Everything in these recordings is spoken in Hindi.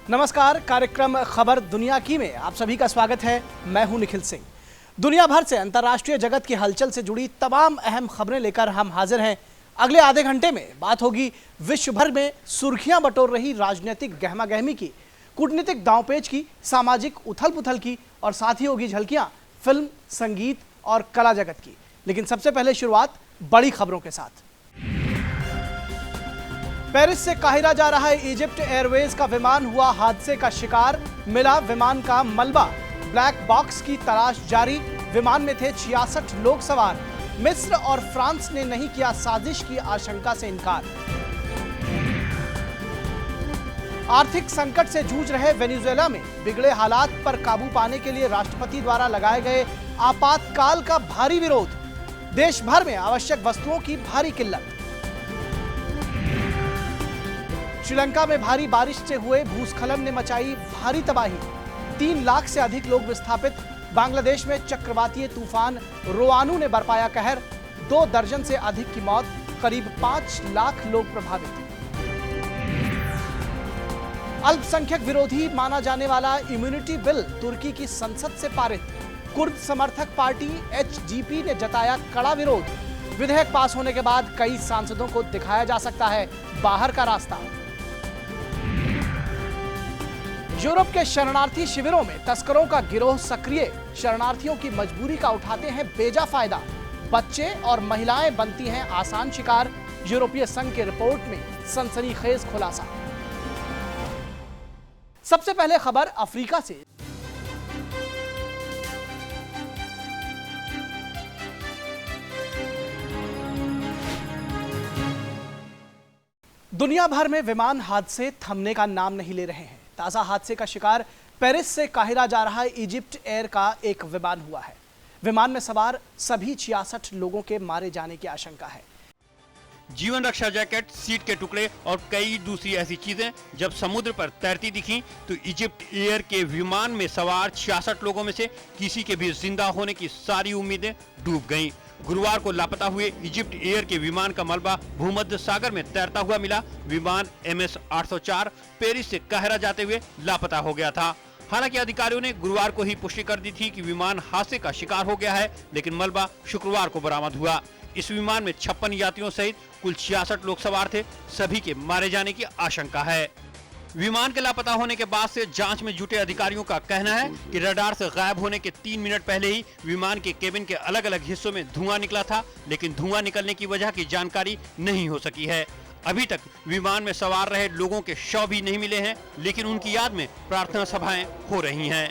नमस्कार, कार्यक्रम खबर दुनिया की में आप सभी का स्वागत है। मैं हूं निखिल सिंह। दुनिया भर से अंतर्राष्ट्रीय जगत की हलचल से जुड़ी तमाम अहम खबरें लेकर हम हाजिर हैं। अगले आधे घंटे में बात होगी विश्व भर में सुर्खियां बटोर रही राजनीतिक गहमागहमी की, कूटनीतिक दांवपेच की, सामाजिक उथल पुथल की और साथ ही होगी झलकियां फिल्म, संगीत और कला जगत की। लेकिन सबसे पहले शुरुआत बड़ी खबरों के साथ। पेरिस से काहिरा जा रहा इजिप्ट एयरवेज का विमान हुआ हादसे का शिकार, मिला विमान का मलबा। ब्लैक बॉक्स की तलाश जारी, विमान में थे 66 लोग सवार। मिस्र और फ्रांस ने नहीं किया साजिश की आशंका से इनकार। आर्थिक संकट से जूझ रहे वेनेजुएला में बिगड़े हालात पर काबू पाने के लिए राष्ट्रपति द्वारा लगाए गए आपातकाल का भारी विरोध, देश भर में आवश्यक वस्तुओं की भारी किल्लत। श्रीलंका में भारी बारिश से हुए भूस्खलन ने मचाई भारी तबाही, 3 लाख से अधिक लोग विस्थापित। बांग्लादेश में चक्रवातीय तूफान रोआनू ने बरपाया कहर, 2 दर्जन से अधिक की मौत, करीब 5 लाख लोग प्रभावित। अल्पसंख्यक विरोधी माना जाने वाला इम्यूनिटी बिल तुर्की की संसद से पारित, कुर्द समर्थक पार्टी एचडीपी ने जताया कड़ा विरोध। विधेयक पास होने के बाद कई सांसदों को दिखाया जा सकता है बाहर का रास्ता। यूरोप के शरणार्थी शिविरों में तस्करों का गिरोह सक्रिय, शरणार्थियों की मजबूरी का उठाते हैं बेजा फायदा। बच्चे और महिलाएं बनती हैं आसान शिकार, यूरोपीय संघ की रिपोर्ट में सनसनीखेज खुलासा। सबसे पहले खबर अफ्रीका से। दुनिया भर में विमान हादसे थमने का नाम नहीं ले रहे हैं। ताजा हादसे का शिकार पेरिस से काहिरा जा रहा इजिप्ट एयर का एक विमान हुआ है। विमान में सवार सभी 66 लोगों के मारे जाने की आशंका है। जीवन रक्षा जैकेट, सीट के टुकड़े और कई दूसरी ऐसी चीजें जब समुद्र पर तैरती दिखी तो इजिप्ट एयर के विमान में सवार 66 लोगों में से किसी के भी जिंदा होने की सारी उम्मीदें डूब गईं। गुरुवार को लापता हुए इजिप्ट एयर के विमान का मलबा भूमध्य सागर में तैरता हुआ मिला। विमान MS 804 पेरिस से काहिरा जाते हुए लापता हो गया था। हालांकि अधिकारियों ने गुरुवार को ही पुष्टि कर दी थी कि विमान हादसे का शिकार हो गया है, लेकिन मलबा शुक्रवार को बरामद हुआ। इस विमान में 56 यात्रियों सहित कुल 66 लोग सवार थे। सभी के मारे जाने की आशंका है। विमान के लापता होने के बाद से जांच में जुटे अधिकारियों का कहना है कि रडार से गायब होने के 3 मिनट पहले ही विमान के केबिन के अलग अलग हिस्सों में धुआं निकला था, लेकिन धुआं निकलने की वजह की जानकारी नहीं हो सकी है। अभी तक विमान में सवार रहे लोगों के शव भी नहीं मिले हैं, लेकिन उनकी याद में प्रार्थना सभाएं हो रही हैं।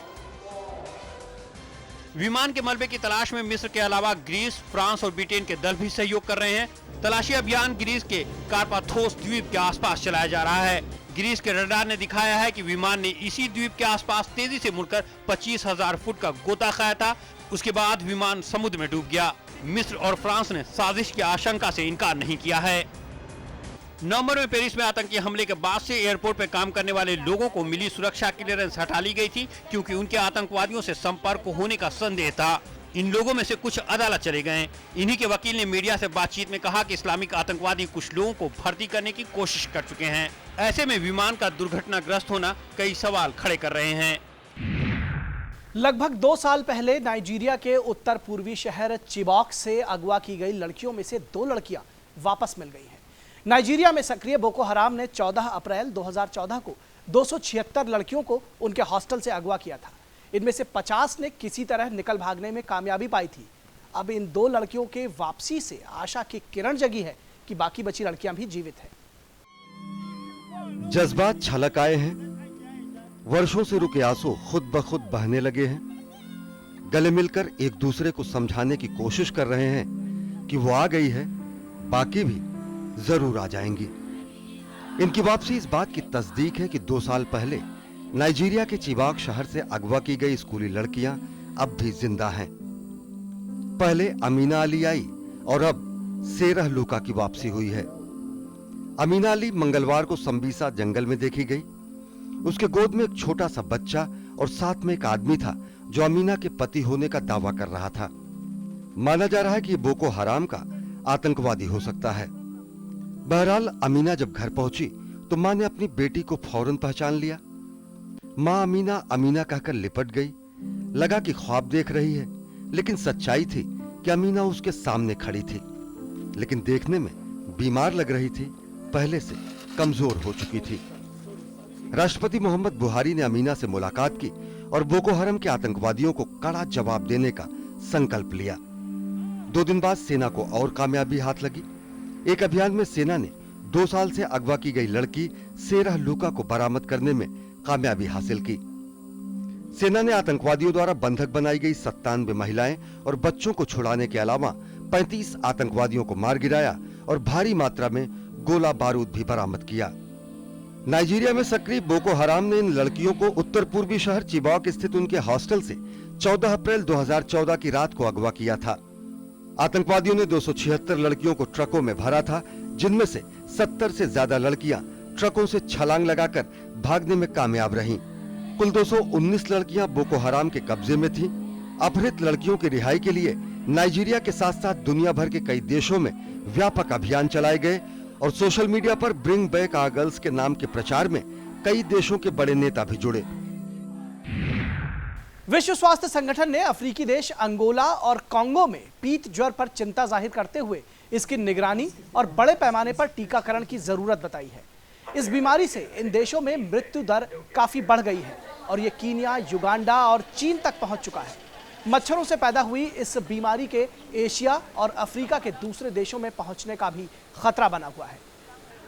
विमान के मलबे की तलाश में मिस्र के अलावा ग्रीस, फ्रांस और ब्रिटेन के दल भी सहयोग कर रहे हैं। तलाशी अभियान ग्रीस के कार्पाथोस द्वीप के आसपास चलाया जा रहा है। ग्रीस के रडार ने दिखाया है कि विमान ने इसी द्वीप के आसपास तेजी से मुड़कर 25,000 फुट का गोता खाया था। उसके बाद विमान समुद्र में डूब गया। मिस्र और फ्रांस ने साजिश की आशंका से इनकार नहीं किया है। नवंबर में पेरिस में आतंकी हमले के बाद से एयरपोर्ट पर काम करने वाले लोगों को मिली सुरक्षा क्लियरेंस हटा ली गई थी, क्योंकि उनके आतंकवादियों से संपर्क होने का संदेह था। इन लोगों में से कुछ अदालत चले गए। इन्हीं के वकील ने मीडिया से बातचीत में कहा कि इस्लामिक आतंकवादी कुछ लोगों को भर्ती करने की कोशिश कर चुके हैं। ऐसे में विमान का दुर्घटनाग्रस्त होना कई सवाल खड़े कर रहे हैं। लगभग 2 साल पहले नाइजीरिया के उत्तर पूर्वी शहर चिबॉक से अगवा की गई लड़कियों में से 2 लड़कियां वापस मिल गई हैं। नाइजीरिया में सक्रिय बोको हराम ने 14 अप्रैल 2014 को 276 लड़कियों को उनके हॉस्टल से अगवा किया था। इनमें से 50 ने किसी तरह निकल भागने में कामयाबी पाई थी। अब इन 2 लड़कियों के वापसी से आशा की किरण जगी है कि बाकी बची लड़कियां भी जीवित हैं। जज्बात छलक आए हैं, वर्षों से रुके आंसू खुद ब खुद बहने लगे हैं। गले मिलकर एक दूसरे को समझाने की कोशिश कर रहे हैं कि वो आ गई है, बाकी भी जरूर आ जाएंगी। इनकी वापसी इस बात की तस्दीक है कि 2 साल पहले नाइजीरिया के चिबाक शहर से अगवा की गई स्कूली लड़कियां अब भी जिंदा हैं। पहले अमीना अली आई और अब सेरह लूका की वापसी हुई है। अमीना अली मंगलवार को संबीसा जंगल में देखी गई। उसके गोद में एक छोटा सा बच्चा और साथ में एक आदमी था जो अमीना के पति होने का दावा कर रहा था। माना जा रहा है कि ये बोको हराम का आतंकवादी हो सकता है। बहरहाल अमीना जब घर पहुंची तो मां ने अपनी बेटी को फौरन पहचान लिया। माँ अमीना अमीना कहकर लिपट गई। लगा कि ख्वाब देख रही है, लेकिन सच्चाई थी कि अमीना उसके सामने खड़ी थी, लेकिन देखने में बीमार लग रही थी, पहले से कमजोर हो चुकी थी। राष्ट्रपति मोहम्मद बुहारी ने अमीना से मुलाकात की और बोको हरम के आतंकवादियों को कड़ा जवाब देने का संकल्प लिया। 2 दिन बाद सेना को और कामयाबी हाथ लगी। एक अभियान में सेना ने 2 साल से अगवा की गई लड़की सेरह लूका को बरामद करने में कामयाबी हासिल की। सेना ने आतंकवादियों द्वारा बंधक बनाई गई 97 महिलाएं और बच्चों को छुड़ाने के अलावा 35 आतंकवादियों को मार गिराया और भारी मात्रा में गोला बारूद भी बरामद किया। नाइजीरिया में सक्रिय बोको हराम ने इन लड़कियों को उत्तर पूर्वी शहर चिबॉक स्थित उनके हॉस्टल से 14 अप्रैल 2014 की रात को अगवा किया था। आतंकवादियों ने 276 लड़कियों को ट्रकों में भरा था, जिनमें से 70 से ज्यादा लड़कियां ट्रकों से छलांग लगाकर भागने में कामयाब रहीं। कुल 219 लड़कियां बोको हराम के कब्जे में थीं। अपहृत लड़कियों की रिहाई के लिए नाइजीरिया के साथ साथ दुनिया भर के कई देशों में व्यापक अभियान चलाए गए और सोशल मीडिया पर ब्रिंग बैक आवर गर्ल्स के नाम के प्रचार में कई देशों के बड़े नेता भी जुड़े। विश्व स्वास्थ्य संगठन ने अफ्रीकी देश अंगोला और कांगो में पीत ज्वर पर चिंता जाहिर करते हुए इसकी निगरानी और बड़े पैमाने पर टीकाकरण की जरूरत बताई है। इस बीमारी से इन देशों में मृत्यु दर काफी बढ़ गई है और ये कीनिया, युगांडा और चीन तक पहुंच चुका है। मच्छरों से पैदा हुई इस बीमारी के एशिया और अफ्रीका के दूसरे देशों में पहुंचने का भी खतरा बना हुआ है।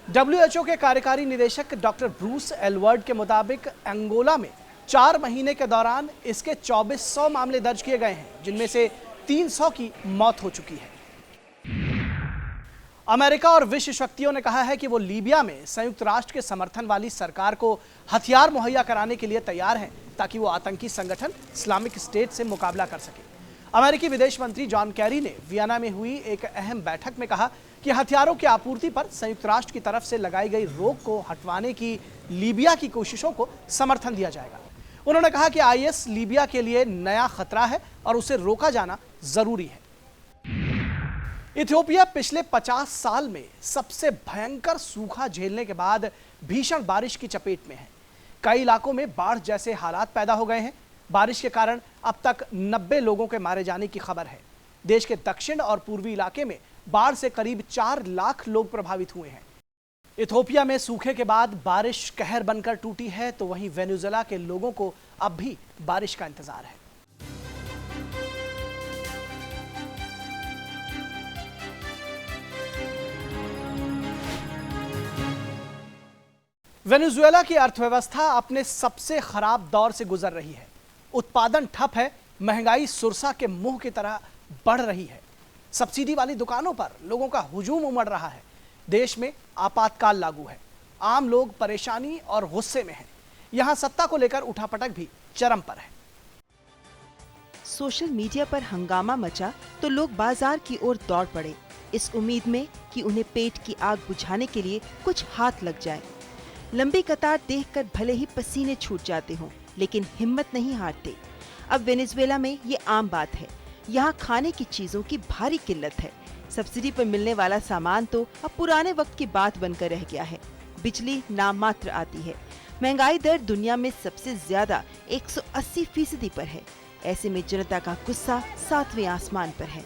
WHO के कार्यकारी निदेशक डॉक्टर ब्रूस एलवर्ड के मुताबिक अंगोला में 4 महीने के दौरान इसके 2400 मामले दर्ज किए गए हैं, जिनमें से 300 की मौत हो चुकी है। अमेरिका और विश्व शक्तियों ने कहा है कि वो लीबिया में संयुक्त राष्ट्र के समर्थन वाली सरकार को हथियार मुहैया कराने के लिए तैयार हैं, ताकि वो आतंकी संगठन इस्लामिक स्टेट से मुकाबला कर सके। अमेरिकी विदेश मंत्री जॉन कैरी ने वियना में हुई एक अहम बैठक में कहा कि हथियारों की आपूर्ति पर संयुक्त राष्ट्र की तरफ से लगाई गई रोक को हटवाने की लीबिया की कोशिशों को समर्थन दिया जाएगा। उन्होंने कहा कि IS लीबिया के लिए नया खतरा है और उसे रोका जाना जरूरी है। इथियोपिया पिछले 50 साल में सबसे भयंकर सूखा झेलने के बाद भीषण बारिश की चपेट में है। कई इलाकों में बाढ़ जैसे हालात पैदा हो गए हैं। बारिश के कारण अब तक 90 लोगों के मारे जाने की खबर है। देश के दक्षिण और पूर्वी इलाके में बाढ़ से करीब 4 लाख लोग प्रभावित हुए हैं। इथियोपिया में सूखे के बाद बारिश कहर बनकर टूटी है, तो वहीं वेनेजुएला के लोगों को अब भी बारिश का इंतजार है। वेनेजुएला की अर्थव्यवस्था अपने सबसे खराब दौर से गुजर रही है। उत्पादन ठप है, महंगाई सुरसा के मुंह की तरह बढ़ रही है। सब्सिडी वाली दुकानों पर लोगों का हुजूम उमड़ रहा है। देश में आपातकाल लागू है। आम लोग परेशानी और गुस्से में हैं। यहां सत्ता को लेकर उठापटक भी चरम पर है। सोशल मीडिया पर हंगामा मचा तो लोग बाजार की ओर दौड़ पड़े, इस उम्मीद में कि उन्हें पेट की आग बुझाने के लिए कुछ हाथ लग जाए। लंबी कतार देखकर भले ही पसीने छूट जाते हों, लेकिन हिम्मत नहीं हारते। अब वेनेजुएला में ये आम बात है। यहाँ खाने की चीजों की भारी किल्लत है। सब्सिडी पर मिलने वाला सामान तो अब पुराने वक्त की बात बनकर रह गया है। बिजली नाममात्र आती है। महंगाई दर दुनिया में सबसे ज्यादा 180% पर है। ऐसे में जनता का गुस्सा 7वें आसमान पर है।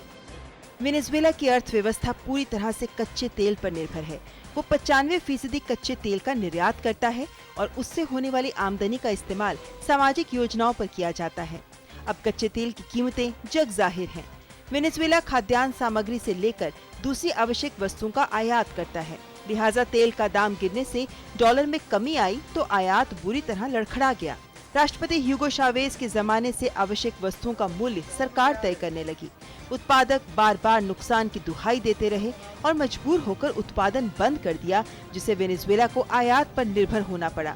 वेनेजुएला की अर्थव्यवस्था पूरी तरह से कच्चे तेल पर निर्भर है। वो 95% कच्चे तेल का निर्यात करता है और उससे होने वाली आमदनी का इस्तेमाल सामाजिक योजनाओं पर किया जाता है। अब कच्चे तेल की कीमतें जग जाहिर हैं। वेनेजुएला खाद्यान्न सामग्री से लेकर दूसरी आवश्यक वस्तुओं का आयात करता है। लिहाजा तेल का दाम गिरने से डॉलर में कमी आई तो आयात बुरी तरह लड़खड़ा गया। राष्ट्रपति ह्यूगो चावेज के जमाने से आवश्यक वस्तुओं का मूल्य सरकार तय करने लगी। उत्पादक बार बार नुकसान की दुहाई देते रहे और मजबूर होकर उत्पादन बंद कर दिया, जिसे वेनेजुएला को आयात पर निर्भर होना पड़ा।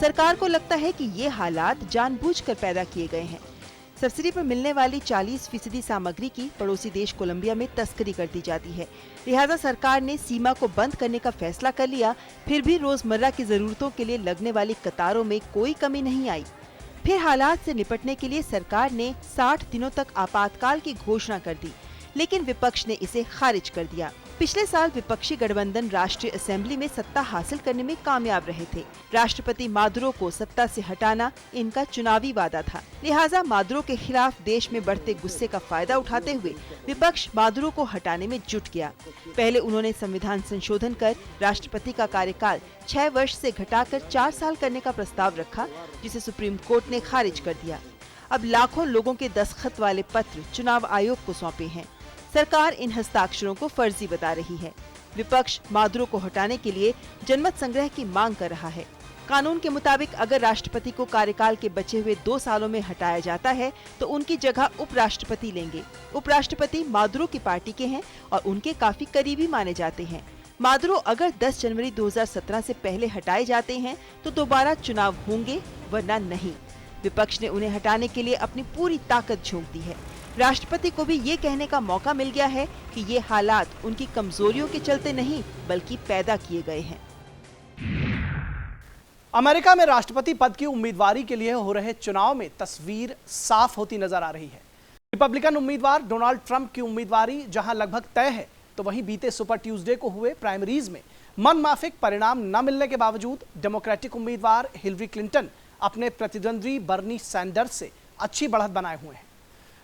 सरकार को लगता है कि ये हालात जानबूझकर पैदा किए गए हैं। सब्सिडी पर मिलने वाली 40% सामग्री की पड़ोसी देश कोलंबिया में तस्करी कर दी जाती है। लिहाजा सरकार ने सीमा को बंद करने का फैसला कर लिया। फिर भी रोजमर्रा की जरूरतों के लिए लगने वाली कतारों में कोई कमी नहीं आई। फिर हालात से निपटने के लिए सरकार ने 60 दिनों तक आपातकाल की घोषणा कर दी, लेकिन विपक्ष ने इसे खारिज कर दिया। पिछले साल विपक्षी गठबंधन राष्ट्रीय असेंबली में सत्ता हासिल करने में कामयाब रहे थे। राष्ट्रपति मादुरो को सत्ता से हटाना इनका चुनावी वादा था। लिहाजा मादुरो के खिलाफ देश में बढ़ते गुस्से का फायदा उठाते हुए विपक्ष मादुरो को हटाने में जुट गया। पहले उन्होंने संविधान संशोधन कर राष्ट्रपति का कार्यकाल 6 वर्ष से घटाकर 4 साल करने का प्रस्ताव रखा, जिसे सुप्रीम कोर्ट ने खारिज कर दिया। अब लाखों लोगों के दस्तखत वाले पत्र चुनाव आयोग को सौंपे हैं। सरकार इन हस्ताक्षरों को फर्जी बता रही है। विपक्ष मादुरो को हटाने के लिए जनमत संग्रह की मांग कर रहा है। कानून के मुताबिक अगर राष्ट्रपति को कार्यकाल के बचे हुए 2 सालों में हटाया जाता है तो उनकी जगह उपराष्ट्रपति लेंगे। उपराष्ट्रपति मादुरो की पार्टी के हैं और उनके काफी करीबी माने जाते हैं। मादुरो अगर 10 जनवरी 2017 से पहले हटाए जाते हैं तो दोबारा चुनाव होंगे, वरना नहीं। विपक्ष ने उन्हें हटाने के लिए अपनी पूरी ताकत झोंक दी है। राष्ट्रपति को भी ये कहने का मौका मिल गया है कि ये हालात उनकी कमजोरियों के चलते नहीं बल्कि पैदा किए गए हैं। अमेरिका में राष्ट्रपति पद की उम्मीदवारी के लिए हो रहे चुनाव में तस्वीर साफ होती नजर आ रही है। रिपब्लिकन उम्मीदवार डोनाल्ड ट्रंप की उम्मीदवारी जहां लगभग तय है, तो वहीं बीते सुपर ट्यूसडे को हुए प्राइमरीज में मनमाफिक परिणाम न मिलने के बावजूद डेमोक्रेटिक उम्मीदवार हिलरी क्लिंटन अपने प्रतिद्वंदी बर्नी सैंडर्स से अच्छी बढ़त बनाए हुए हैं।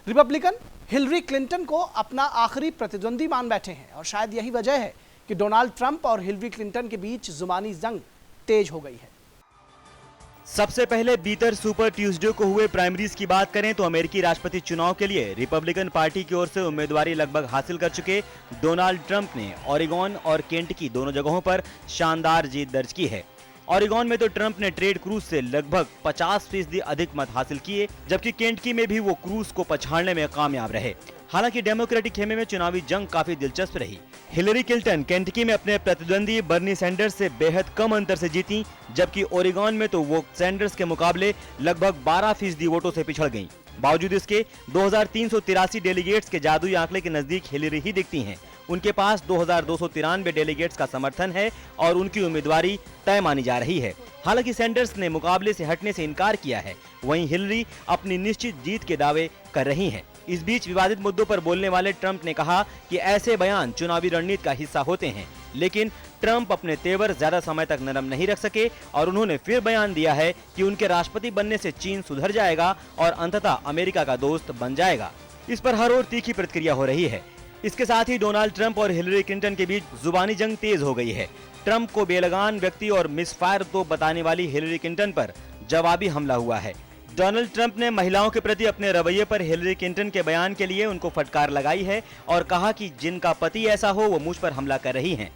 रिपब्लिकन हिलरी क्लिंटन को अपना आखिरी प्रतिद्वंदी मान बैठे हैं और शायद यही वजह है कि डोनाल्ड ट्रंप और हिलरी क्लिंटन के बीच जुबानी जंग तेज हो गई है। सबसे पहले बीतर सुपर ट्यूसडे को हुए प्राइमरीज की बात करें तो अमेरिकी राष्ट्रपति चुनाव के लिए रिपब्लिकन पार्टी की ओर से उम्मीदवारी लगभग हासिल कर चुके डोनाल्ड ट्रंप ने ओरेगॉन और केंटकी दोनों जगहों पर शानदार जीत दर्ज की है। ओरेगॉन में तो ट्रंप ने टेड क्रूज से लगभग 50% अधिक मत हासिल किए, जबकि केंटकी में भी वो क्रूज को पछाड़ने में कामयाब रहे। हालांकि डेमोक्रेटिक खेमे में चुनावी जंग काफी दिलचस्प रही। हिलरी क्लिंटन केंटकी में अपने प्रतिद्वंदी बर्नी सैंडर्स से बेहद कम अंतर से जीती, जबकि ओरेगॉन में तो वो सैंडर्स के मुकाबले लगभग 12% वोटों से पिछड़ गईं। बावजूद इसके 2383 डेलीगेट्स के जादुई आंकड़े के नजदीक हिलरी ही दिखती हैं। उनके पास 2293 डेलीगेट्स का समर्थन है और उनकी उम्मीदवारी तय मानी जा रही है। हालांकि सैंडर्स ने मुकाबले से हटने से इनकार किया है, वहीं हिलरी अपनी निश्चित जीत के दावे कर रही हैं। इस बीच विवादित मुद्दों पर बोलने वाले ट्रंप ने कहा कि ऐसे बयान चुनावी रणनीति का हिस्सा होते हैं, लेकिन ट्रंप अपने तेवर ज्यादा समय तक नरम नहीं रख सके और उन्होंने फिर बयान दिया है कि उनके राष्ट्रपति बनने से चीन सुधर जाएगा और अंततः अमेरिका का दोस्त बन जाएगा। इस पर हर ओर तीखी प्रतिक्रिया हो रही है। इसके साथ ही डोनाल्ड ट्रंप और हिलरी क्लिंटन के बीच जुबानी जंग तेज हो गई है। ट्रंप को बेलगाम व्यक्ति और मिसफायर तो बताने वाली हिलरी क्लिंटन पर जवाबी हमला हुआ है। डोनाल्ड ट्रंप ने महिलाओं के प्रति अपने रवैये पर हिलरी क्लिंटन के बयान के लिए उनको फटकार लगाई है और कहा कि जिनका पति ऐसा हो वो मुझ पर हमला कर रही हैं।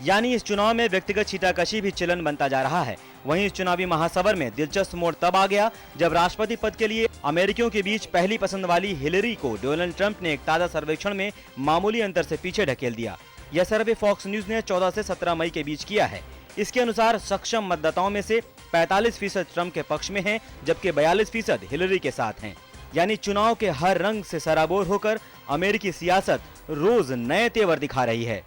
यानी इस चुनाव में व्यक्तिगत छीटाकशी भी चलन बनता जा रहा है। वहीं इस चुनावी महासवर में दिलचस्प मोड़ तब आ गया जब राष्ट्रपति पद के लिए अमेरिकियों के बीच पहली पसंद वाली हिलरी को डोनाल्ड ट्रंप ने एक ताजा सर्वेक्षण में मामूली अंतर से पीछे ढकेल दिया। यह सर्वे फॉक्स न्यूज ने 14 से 17 मई के बीच किया है। इसके अनुसार सक्षम मतदाताओं में से 45% ट्रंप के पक्ष में हैं, जबकि 42% हिलरी के साथ हैं। यानी चुनाव के हर रंग से सराबोर होकर अमेरिकी सियासत रोज नए तेवर दिखा रही है।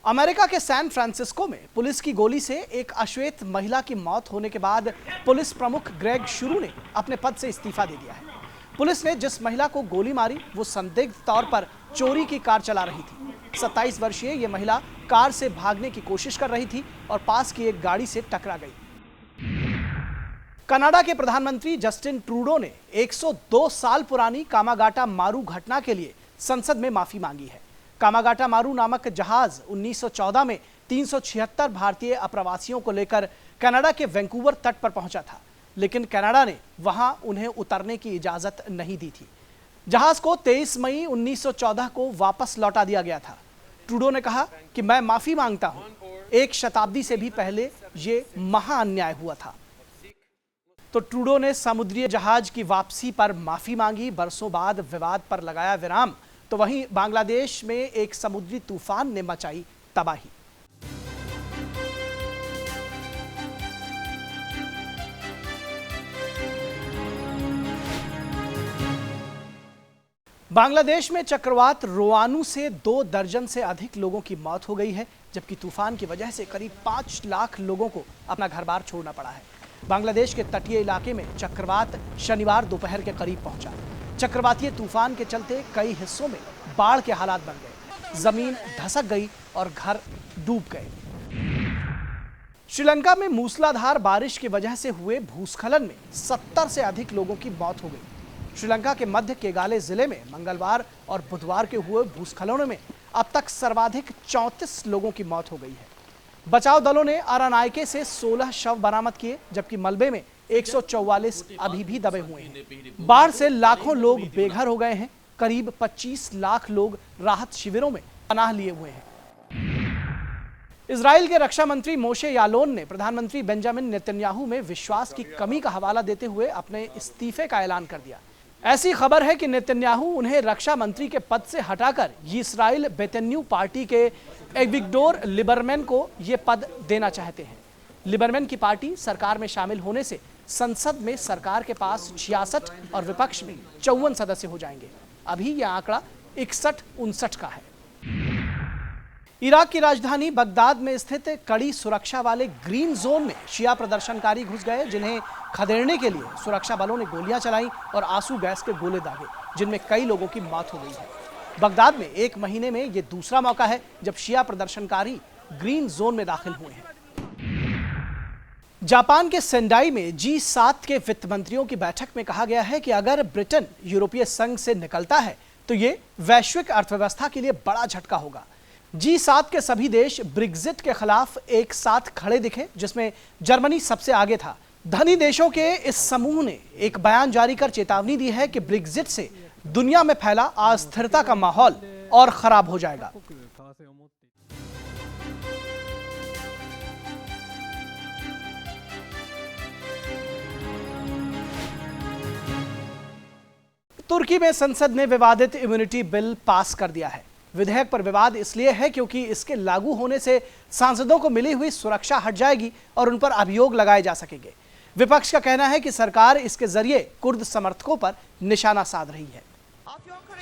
अमेरिका के सैन फ्रांसिस्को में पुलिस की गोली से एक अश्वेत महिला की मौत होने के बाद पुलिस प्रमुख ग्रेग शुरू ने अपने पद से इस्तीफा दे दिया है। पुलिस ने जिस महिला को गोली मारी वो संदिग्ध तौर पर चोरी की कार चला रही थी। 27 वर्षीय ये महिला कार से भागने की कोशिश कर रही थी और पास की एक गाड़ी से टकरा गई। कनाडा के प्रधानमंत्री जस्टिन ट्रूडो ने 102 साल पुरानी कामागाटा मारू घटना के लिए संसद में माफी मांगी है। कामागाटा मारू नामक जहाज 1914 में 376 भारतीय अप्रवासियों को लेकर कनाडा के वैंकूवर तट पर पहुंचा था, लेकिन कनाडा ने वहां उन्हें उतरने की इजाजत नहीं दी थी। जहाज को 23 मई 1914 को वापस लौटा दिया गया था। ट्रूडो ने कहा कि मैं माफी मांगता हूं, एक शताब्दी से भी पहले ये महाअन्याय हुआ था। तो ट्रूडो ने समुद्री जहाज की वापसी पर माफी मांगी। बरसों बाद विवाद पर लगाया विराम। तो वहीं बांग्लादेश में एक समुद्री तूफान ने मचाई तबाही। बांग्लादेश में चक्रवात रोआनू से 2 दर्जन से अधिक लोगों की मौत हो गई है, जबकि तूफान की वजह से करीब 5 लाख लोगों को अपना घर-बार छोड़ना पड़ा है। बांग्लादेश के तटीय इलाके में चक्रवात शनिवार दोपहर के करीब पहुंचा। चक्रवातीय तूफान के चलते कई हिस्सों में बाढ़ के हालात बन गए। जमीन धसक गई और घर डूब गए। श्रीलंका में मूसलाधार बारिश की वजह से हुए भूस्खलन में 70 से अधिक लोगों की मौत हो गई। श्रीलंका के मध्य केगाले जिले में मंगलवार और बुधवार के हुए भूस्खलनों में अब तक सर्वाधिक 34 लोगों की मौत हो गई है। बचाव दलों ने आरानाइके से 16 शव बरामद किए, जबकि मलबे में 144 अभी भी दबे हुए हैं। बाढ़ से लाखों लोग बेघर हो गए हैं। करीब 25 लाख लोग राहत शिविरों में पनाह लिए हुए हैं। इजराइल के रक्षा मंत्री मोशे यालोन ने प्रधानमंत्री बेंजामिन नेतन्याहू में विश्वास की कमी का हवाला देते हुए अपने इस्तीफे का ऐलान कर दिया। ऐसी खबर है कि नेतन्याहू उन्हें रक्षा मंत्री के पद से हटाकर इस्राइल बेतेन्यू पार्टी के एविगडोर लिबरमैन को यह पद देना चाहते हैं। लिबरमैन की पार्टी सरकार में शामिल होने से संसद में सरकार के पास 66 और विपक्ष में 54 सदस्य हो जाएंगे। अभी यह आंकड़ा 61-59 का है। इराक की राजधानी बगदाद में स्थित कड़ी सुरक्षा वाले ग्रीन जोन में शिया प्रदर्शनकारी घुस गए, जिन्हें खदेड़ने के लिए सुरक्षा बलों ने गोलियां चलाई और आंसू गैस के गोले दागे, जिनमें कई लोगों की मौत हो गई है। बगदाद में एक महीने में यह दूसरा मौका है जब शिया प्रदर्शनकारी ग्रीन जोन में दाखिल हुए हैं। जापान के सेंडाई में G7 के वित्त मंत्रियों की बैठक में कहा गया है कि अगर ब्रिटेन यूरोपीय संघ से निकलता है तो ये वैश्विक अर्थव्यवस्था के लिए बड़ा झटका होगा। G7 के सभी देश ब्रेक्जिट के खिलाफ एक साथ खड़े दिखे, जिसमें जर्मनी सबसे आगे था। धनी देशों के इस समूह ने एक बयान जारी कर चेतावनी दी है कि ब्रेक्जिट से दुनिया में फैला अस्थिरता का माहौल और खराब हो जाएगा। तुर्की में संसद ने विवादित इम्यूनिटी बिल पास कर दिया है। विधेयक पर विवाद इसलिए है क्योंकि इसके लागू होने से सांसदों को मिली हुई सुरक्षा हट जाएगी और उन पर अभियोग लगाए जा सकेंगे। विपक्ष का कहना है कि सरकार इसके जरिए कुर्द समर्थकों पर निशाना साध रही है।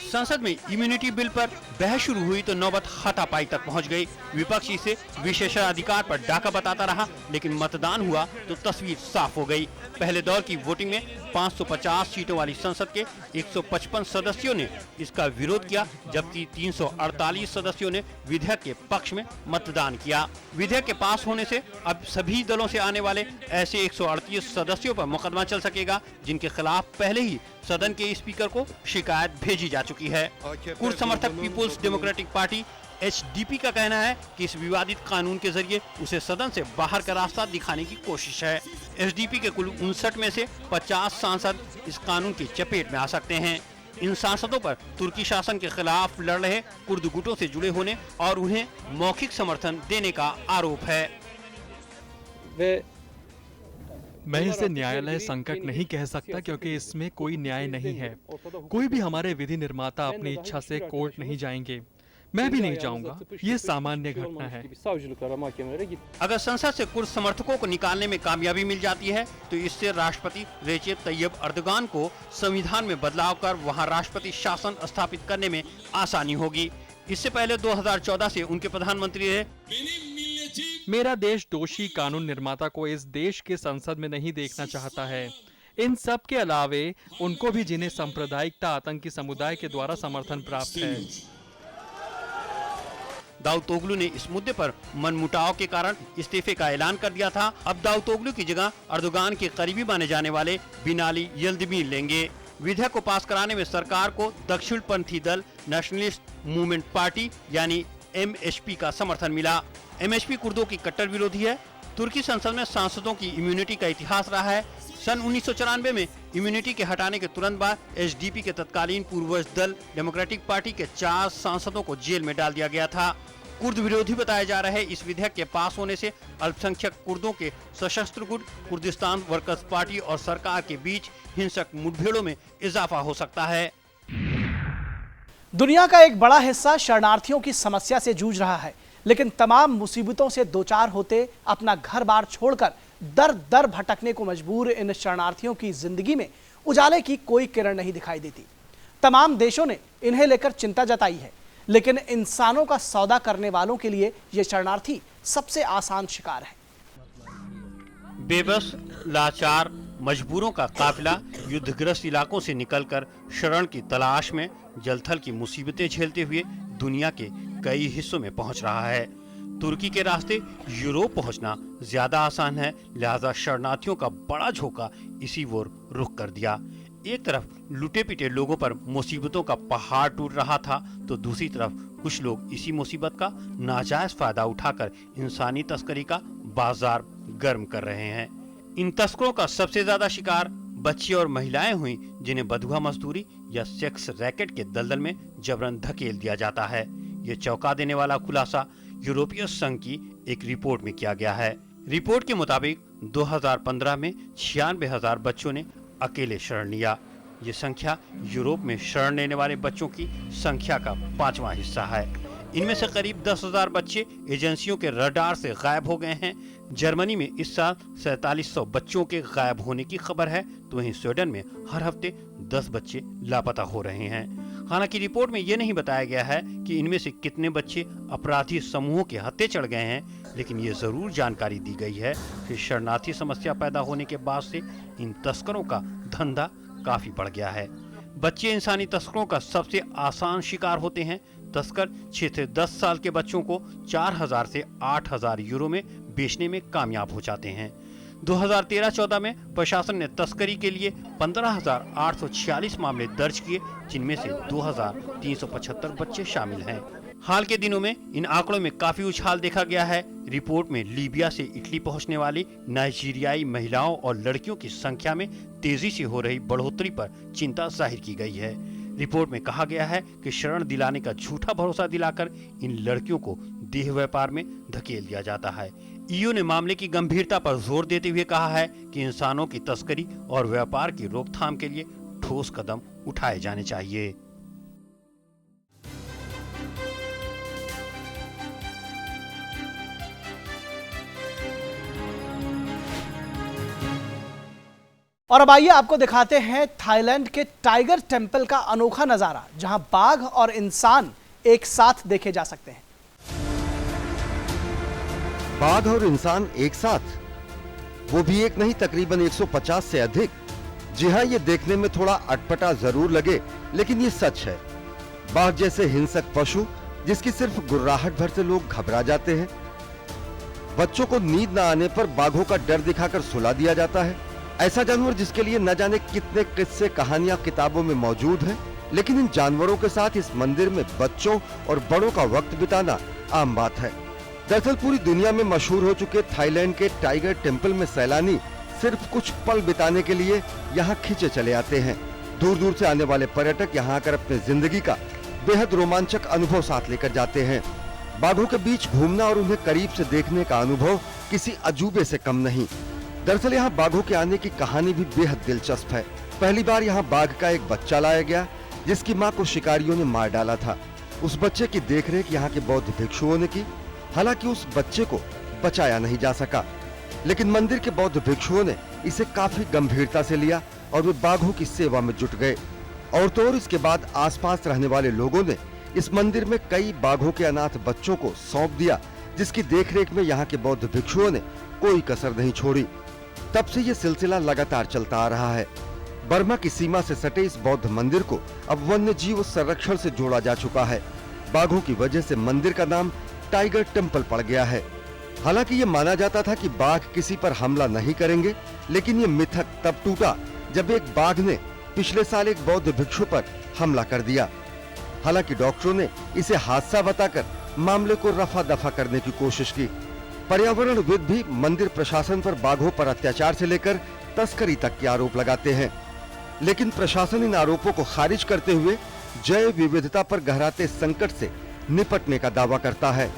संसद में इम्यूनिटी बिल पर बहस शुरू हुई तो नौबत हाथापाई तक पहुंच गई। विपक्ष इसे विशेषाधिकार पर डाका बताता रहा, लेकिन मतदान हुआ तो तस्वीर साफ हो गई। पहले दौर की वोटिंग में 550 सीटों वाली संसद के 155 सदस्यों ने इसका विरोध किया, जबकि 348 सदस्यों ने विधेयक के पक्ष में मतदान किया। विधेयक के पास होने से अब सभी दलों से आने वाले ऐसे 138 सदस्यों पर मुकदमा चल सकेगा, जिनके खिलाफ पहले ही सदन के स्पीकर को शिकायत भेजी जा चुकी है। कुर्द समर्थक पीपुल्स डेमोक्रेटिक पार्टी HDP का कहना है कि इस विवादित कानून के जरिए उसे सदन से बाहर का रास्ता दिखाने की कोशिश है। HDP के कुल 59 में से 50 सांसद इस कानून की चपेट में आ सकते हैं। इन सांसदों पर तुर्की शासन के खिलाफ लड़ रहे कुर्द गुटों से जुड़े होने और उन्हें मौखिक समर्थन देने का आरोप है। मैं इसे न्यायालय संकट नहीं कह सकता क्योंकि इसमें कोई न्याय नहीं है। कोई भी हमारे विधि निर्माता अपनी इच्छा से कोर्ट नहीं जाएंगे। मैं भी नहीं जाऊंगा। ये सामान्य घटना है। अगर संसद से कुर्द समर्थकों को निकालने में कामयाबी मिल जाती है तो इससे राष्ट्रपति रेजेप तैयब अर्दोगान को संविधान में बदलाव कर वहां राष्ट्रपति शासन स्थापित करने में आसानी होगी। इससे पहले 2014 से उनके प्रधानमंत्री रहे। मेरा देश दोषी कानून निर्माता को इस देश के संसद में नहीं देखना चाहता है। इन सब के अलावे उनको भी जिन्हें सांप्रदायिकता आतंकी समुदाय के द्वारा समर्थन प्राप्त है। दाऊदोगलू ने इस मुद्दे पर मनमुटाव के कारण इस्तीफे का ऐलान कर दिया था। अब दाऊदोगलू की जगह अर्दोगान के करीबी माने जाने वाले बिनाली यल्दमीर लेंगे। विधेयक को पास कराने में सरकार को दक्षिणपंथी दल नेशनलिस्ट मूवमेंट पार्टी यानी MHP का समर्थन मिला। MHP कुर्दों की कट्टर विरोधी है। तुर्की संसद में सांसदों की इम्यूनिटी का इतिहास रहा है। सन 1994 में इम्यूनिटी के हटाने के तुरंत बाद HDP के तत्कालीन पूर्वज दल डेमोक्रेटिक पार्टी के 4 सांसदों को जेल में डाल दिया गया था। कुर्द विरोधी बताए जा रहे इस विधेयक के पास होने से अल्पसंख्यक कुर्दों के सशस्त्र गुट कुर्दिस्तान वर्कर्स पार्टी और सरकार के बीच हिंसक मुठभेड़ों में इजाफा हो सकता है। दुनिया का एक बड़ा हिस्सा शरणार्थियों की समस्या से जूझ रहा है, लेकिन तमाम मुसीबतों से दो चार होते अपना घर बार छोड़कर दर दर भटकने को मजबूर इन शरणार्थियों की जिंदगी में उजाले की कोई किरण नहीं दिखाई देती। तमाम देशों ने इन्हें लेकर चिंता जताई है, लेकिन इंसानों का सौदा करने वालों के लिए ये शरणार्थी सबसे आसान शिकार है। बेबस, लाचार मजबूरों का काफिला युद्धग्रस्त इलाकों से निकलकर शरण की तलाश में जलथल की मुसीबतें झेलते हुए दुनिया के कई हिस्सों में पहुंच रहा है। तुर्की के रास्ते यूरोप पहुंचना ज्यादा आसान है, लिहाजा शरणार्थियों का बड़ा झोंका इसी ओर रुख कर दिया। एक तरफ लुटे पिटे लोगों पर मुसीबतों का पहाड़ टूट रहा था, तो दूसरी तरफ कुछ लोग इसी मुसीबत का नाजायज फायदा उठाकर इंसानी तस्करी का बाजार गर्म कर रहे हैं। इन तस्करों का सबसे ज्यादा शिकार बच्चे और महिलाएं हुई, जिन्हें बधुआ मजदूरी या सेक्स रैकेट के दलदल में जबरन धकेल दिया जाता है। ये चौंका देने वाला खुलासा यूरोपीय संघ की एक रिपोर्ट में किया गया है। रिपोर्ट के मुताबिक 2015 में 96,000 बच्चों ने अकेले शरण लिया। ये संख्या यूरोप में शरण लेने वाले बच्चों की संख्या का 5वां हिस्सा है। इनमें से करीब 10,000 बच्चे एजेंसियों के रडार से गायब हो गए हैं। जर्मनी में इस साल 4700 बच्चों के गायब होने की खबर है, तो वहीं स्वीडन में हर हफ्ते 10 बच्चे लापता हो रहे हैं। हालांकि रिपोर्ट में यह नहीं बताया गया है कि इनमें से कितने बच्चे अपराधी समूहों के हत्थे चढ़ गए हैं, लेकिन ये जरूर जानकारी दी गई है कि शरणार्थी समस्या पैदा होने के बाद से इन तस्करों का धंधा काफी बढ़ गया है। बच्चे इंसानी तस्करों का सबसे आसान शिकार होते हैं। तस्कर 6 से 10 साल के बच्चों को 4,000 से 8,000 यूरो में बेचने में कामयाब हो जाते हैं। 2013-14 में प्रशासन ने तस्करी के लिए 15,846 मामले दर्ज किए, जिनमें से 2,375 बच्चे शामिल हैं। हाल के दिनों में इन आंकड़ों में काफी उछाल देखा गया है। रिपोर्ट में लीबिया से इटली पहुंचने वाली नाइजीरियाई महिलाओं और लड़कियों की संख्या में तेजी से हो रही बढ़ोतरी पर चिंता जाहिर की गई है। रिपोर्ट में कहा गया है कि शरण दिलाने का झूठा भरोसा दिलाकर इन लड़कियों को देह व्यापार में धकेल दिया जाता है। ईयू ने मामले की गंभीरता पर जोर देते हुए कहा है कि इंसानों की तस्करी और व्यापार की रोकथाम के लिए ठोस कदम उठाए जाने चाहिए। और अब आइए आपको दिखाते हैं थाईलैंड के टाइगर टेंपल का अनोखा नजारा, जहां बाघ और इंसान एक साथ देखे जा सकते हैं। बाघ और इंसान एक साथ, वो भी एक नहीं तकरीबन 150 से अधिक। जी हाँ, ये देखने में थोड़ा अटपटा जरूर लगे, लेकिन ये सच है। बाघ जैसे हिंसक पशु जिसकी सिर्फ गुर्राहट भर से लोग घबरा जाते हैं। बच्चों को नींद न आने पर बाघों का डर दिखाकर सुला दिया जाता है। ऐसा जानवर जिसके लिए न जाने कितने किस्से कहानियां किताबों में मौजूद हैं, लेकिन इन जानवरों के साथ इस मंदिर में बच्चों और बड़ों का वक्त बिताना आम बात है। दरअसल पूरी दुनिया में मशहूर हो चुके थाईलैंड के टाइगर टेंपल में सैलानी सिर्फ कुछ पल बिताने के लिए यहाँ खींचे चले आते हैं। दूर दूर से आने वाले पर्यटक यहाँ आकर अपने जिंदगी का बेहद रोमांचक अनुभव साथ लेकर जाते हैं। बाघों के बीच घूमना और उन्हें करीब से देखने का अनुभव किसी अजूबे से कम नहीं। दरअसल यहाँ बाघों के आने की कहानी भी बेहद दिलचस्प है। पहली बार यहाँ बाघ का एक बच्चा लाया गया, जिसकी मां को शिकारियों ने मार डाला था। उस बच्चे की देखरेख यहाँ के बौद्ध भिक्षुओं ने की। हालांकि उस बच्चे को बचाया नहीं जा सका, लेकिन मंदिर के बौद्ध भिक्षुओं ने इसे काफी गंभीरता से लिया और वे बाघों की सेवा में जुट गए। और तो और इसके बाद आसपास रहने वाले लोगों ने इस मंदिर में कई बाघों के अनाथ बच्चों को सौंप दिया, जिसकी देखरेख में यहाँ के बौद्ध भिक्षुओं ने कोई कसर नहीं छोड़ी। तब से ये सिलसिला लगातार चलता आ रहा है। बर्मा की सीमा से सटे इस बौद्ध मंदिर को अब वन्य जीव संरक्षण से जोड़ा जा चुका है। बाघों की वजह से मंदिर का नाम टाइगर टेंपल पड़ गया है। हालांकि ये माना जाता था कि बाघ किसी पर हमला नहीं करेंगे, लेकिन ये मिथक तब टूटा जब एक बाघ ने पिछले साल एक बौद्ध भिक्षु पर हमला कर दिया। हालांकि डॉक्टरों ने इसे हादसा बताकर मामले को रफा दफा करने की कोशिश की। पर्यावरणविद भी मंदिर प्रशासन पर बाघों पर अत्याचार से लेकर तस्करी तक के आरोप लगाते हैं, लेकिन प्रशासन इन आरोपों को खारिज करते हुए जैव विविधता पर गहराते संकट से निपटने का दावा करता है।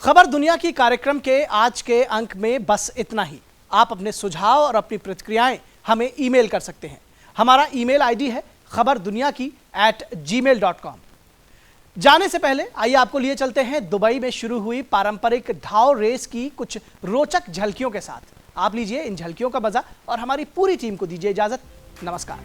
खबर दुनिया की कार्यक्रम के आज के अंक में बस इतना ही। आप अपने सुझाव और अपनी प्रतिक्रियाएं हमें ईमेल कर सकते हैं। हमारा ईमेल आईडी है khabardunia@gmail.com। जाने से पहले आइए आपको लिए चलते हैं दुबई में शुरू हुई पारंपरिक धाव रेस की कुछ रोचक झलकियों के साथ। आप लीजिए इन झलकियों का मजा और हमारी पूरी टीम को दीजिए इजाजत। नमस्कार।